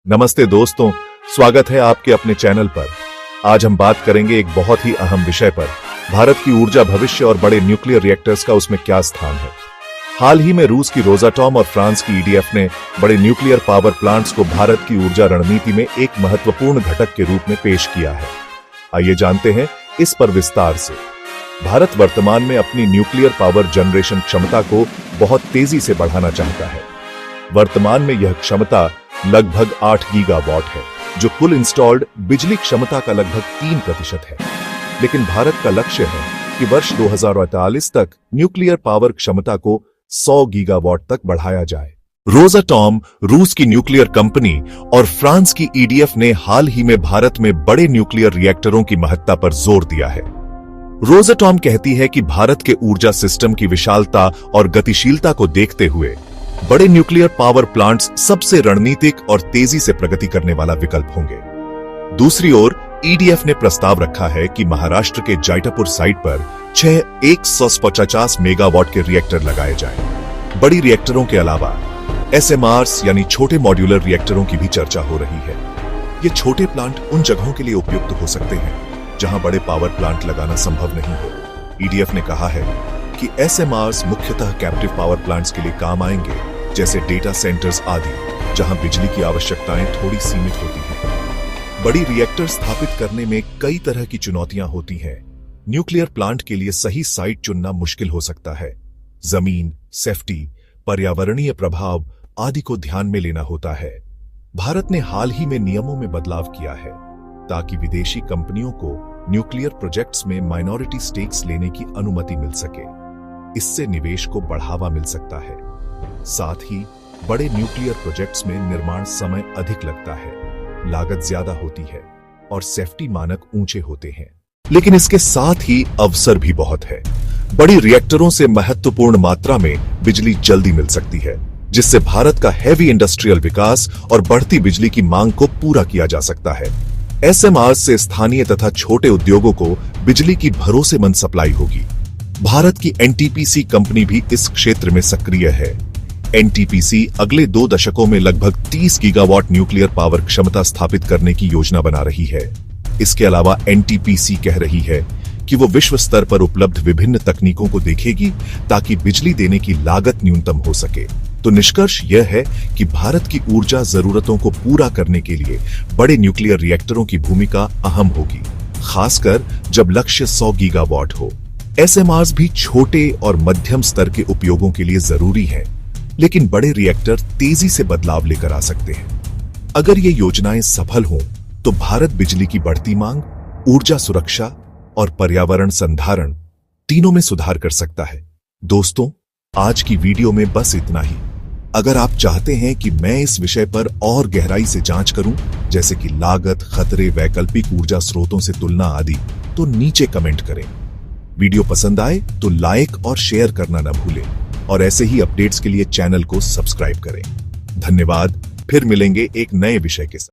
नमस्ते दोस्तों, स्वागत है आपके अपने चैनल पर। आज हम बात करेंगे एक बहुत ही अहम विषय पर, भारत की ऊर्जा भविष्य और बड़े न्यूक्लियर रिएक्टर्स का उसमें क्या स्थान है। हाल ही में रूस की रोसाटॉम और फ्रांस की ईडीएफ ने बड़े न्यूक्लियर पावर प्लांट्स को भारत की ऊर्जा रणनीति में एक महत्वपूर्ण घटक के रूप में पेश किया है। आइए जानते हैं इस पर विस्तार से। भारत वर्तमान में अपनी न्यूक्लियर पावर जनरेशन क्षमता को बहुत तेजी से बढ़ाना चाहता है। वर्तमान में यह क्षमता लगभग 8 गीगावाट है, जो कुल इंस्टॉल्ड बिजली क्षमता का लगभग 3% है। लेकिन भारत का लक्ष्य है कि वर्ष 2048 तक न्यूक्लियर पावर क्षमता को 100 गीगावाट तक बढ़ाया जाए। रोसाटॉम, रूस की न्यूक्लियर कंपनी, और फ्रांस की ईडीएफ ने हाल ही में भारत में बड़े न्यूक्लियर रिएक्टरों की महत्ता पर जोर दिया है। रोसाटॉम कहती है कि भारत के ऊर्जा सिस्टम की विशालता और गतिशीलता को देखते हुए बड़े न्यूक्लियर पावर प्लांट्स सबसे रणनीतिक और तेजी से प्रगति करने वाला विकल्प होंगे। दूसरी ओर ईडीएफ ने प्रस्ताव रखा है कि महाराष्ट्र के जैतापुर साइट पर 6 150 मेगावाट के रिएक्टर लगाए जाएं। बड़ी रिएक्टरों के अलावा एसएमआरस यानी छोटे मॉड्यूलर रिएक्टरों की भी चर्चा हो रही है। ये छोटे प्लांट उन जगहों के लिए उपयुक्त हो सकते हैं जहां बड़े पावर प्लांट लगाना संभव नहीं हो। ईडीएफ ने कहा है कि एसएमआरस मुख्यतः कैप्टिव पावर प्लांट्स के लिए काम आएंगे, जैसे डेटा सेंटर्स आदि, जहां बिजली की आवश्यकताएं थोड़ी सीमित होती हैं। बड़ी रिएक्टर स्थापित करने में कई तरह की चुनौतियां होती हैं। न्यूक्लियर प्लांट के लिए सही साइट चुनना मुश्किल हो सकता है। जमीन, सेफ्टी, पर्यावरणीय प्रभाव आदि को ध्यान में लेना होता है। भारत ने हाल ही में नियमों में बदलाव किया है ताकि विदेशी कंपनियों को न्यूक्लियर प्रोजेक्ट्स में माइनॉरिटी स्टेक्स लेने की अनुमति मिल सके। इससे निवेश को बढ़ावा मिल सकता है। साथ ही बड़े न्यूक्लियर प्रोजेक्ट्स में निर्माण समय अधिक लगता है, लागत ज्यादा होती है और सेफ्टी मानक ऊंचे होते हैं। लेकिन इसके साथ ही अवसर भी बहुत है। बड़ी रिएक्टरों से महत्वपूर्ण मात्रा में बिजली जल्दी मिल सकती है, जिससे भारत का हैवी इंडस्ट्रियल विकास और बढ़ती बिजली की मांग को पूरा किया जा सकता है। एसएमआरस से स्थानीय तथा छोटे उद्योगों को बिजली की भरोसेमंद सप्लाई होगी। भारत की एनटीपीसी कंपनी भी इस क्षेत्र में सक्रिय है। एनटीपीसी अगले 2 दशकों में लगभग 30 गीगावाट न्यूक्लियर पावर क्षमता स्थापित करने की योजना बना रही है। इसके अलावा एनटीपीसी कह रही है कि वो विश्व स्तर पर उपलब्ध विभिन्न तकनीकों को देखेगी ताकि बिजली देने की लागत न्यूनतम हो सके। तो निष्कर्ष यह है कि भारत की ऊर्जा जरूरतों को पूरा करने के लिए बड़े न्यूक्लियर रिएक्टरों की भूमिका अहम होगी, खासकर जब लक्ष्य 100 गीगावाट हो। एसएमआरस भी छोटे और मध्यम स्तर के उपयोगों के लिए जरूरी है, लेकिन बड़े रिएक्टर तेजी से बदलाव लेकर आ सकते हैं। अगर ये योजनाएं सफल हों, तो भारत बिजली की बढ़ती मांग, ऊर्जा सुरक्षा और पर्यावरण संधारण तीनों में सुधार कर सकता है। दोस्तों, आज की वीडियो में बस इतना ही। अगर आप चाहते हैं कि मैं इस विषय पर और गहराई से जांच करूं, जैसे कि लागत, खतरे, वैकल्पिक ऊर्जा स्रोतों से तुलना आदि, तो नीचे कमेंट करें। वीडियो पसंद आए तो लाइक और शेयर करना न भूलें, और ऐसे ही अपडेट्स के लिए चैनल को सब्सक्राइब करें। धन्यवाद। फिर मिलेंगे एक नए विषय के साथ।